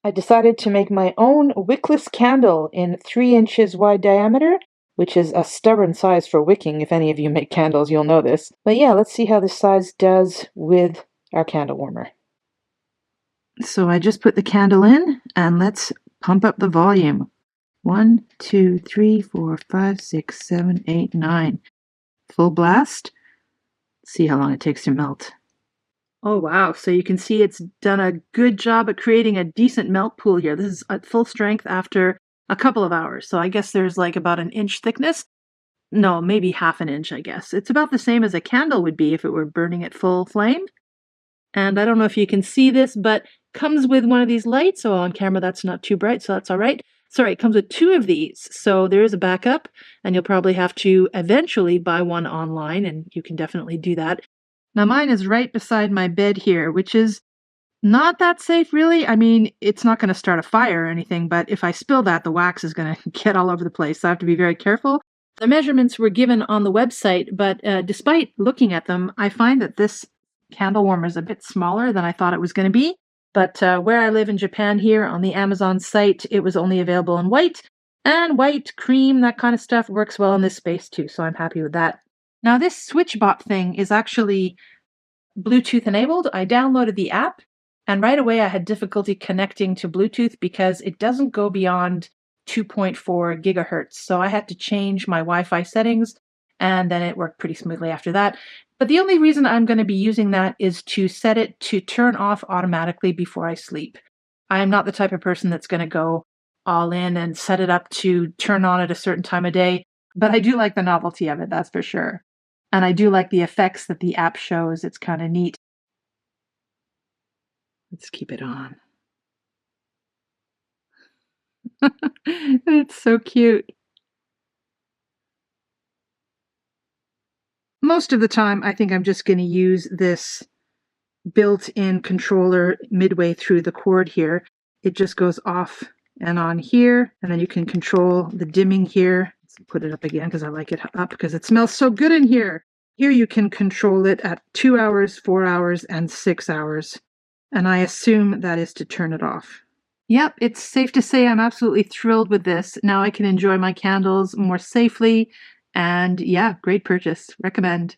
I decided to make my own wickless candle in 3 inches wide diameter, which is a stubborn size for wicking. If any of you make candles, you'll know this. But yeah, let's see how this size does with our candle warmer. So I just put the candle in, and let's pump up the volume. 1, 2, 3, 4, 5, 6, 7, 8, 9. Full blast. See how long it takes to melt. Oh wow, so you can see it's done a good job at creating a decent melt pool here. This is at full strength after a couple of hours. So I guess there's like about an inch thickness. No, maybe half an inch, I guess. It's about the same as a candle would be if it were burning at full flame. And I don't know if you can see this, but comes with one of these lights. So on camera, that's not too bright, so that's all right. Sorry, it comes with 2 of these. So there is a backup, and you'll probably have to eventually buy one online, and you can definitely do that. Now mine is right beside my bed here, which is not that safe, really. I mean, it's not going to start a fire or anything, but if I spill that, the wax is going to get all over the place. So I have to be very careful. The measurements were given on the website, but despite looking at them, I find that this candle warmer is a bit smaller than I thought it was going to be. But where I live in Japan here on the Amazon site, it was only available in white. And white, cream, that kind of stuff works well in this space too, so I'm happy with that. Now this Switchbot thing is actually Bluetooth enabled. I downloaded the app, and right away I had difficulty connecting to Bluetooth because it doesn't go beyond 2.4 gigahertz. So I had to change my Wi-Fi settings, and then it worked pretty smoothly after that. But the only reason I'm going to be using that is to set it to turn off automatically before I sleep. I am not the type of person that's going to go all in and set it up to turn on at a certain time of day, but I do like the novelty of it, that's for sure. And I do like the effects that the app shows. It's kind of neat. Let's keep it on. It's so cute. Most of the time, I think I'm just going to use this built-in controller midway through the cord here. It just goes off and on here, and then you can control the dimming here. Let's put it up again because I like it up because it smells so good in here. Here you can control it at 2 hours, 4 hours, and 6 hours. And I assume that is to turn it off. Yep, it's safe to say I'm absolutely thrilled with this. Now I can enjoy my candles more safely. And yeah, great purchase. Recommend.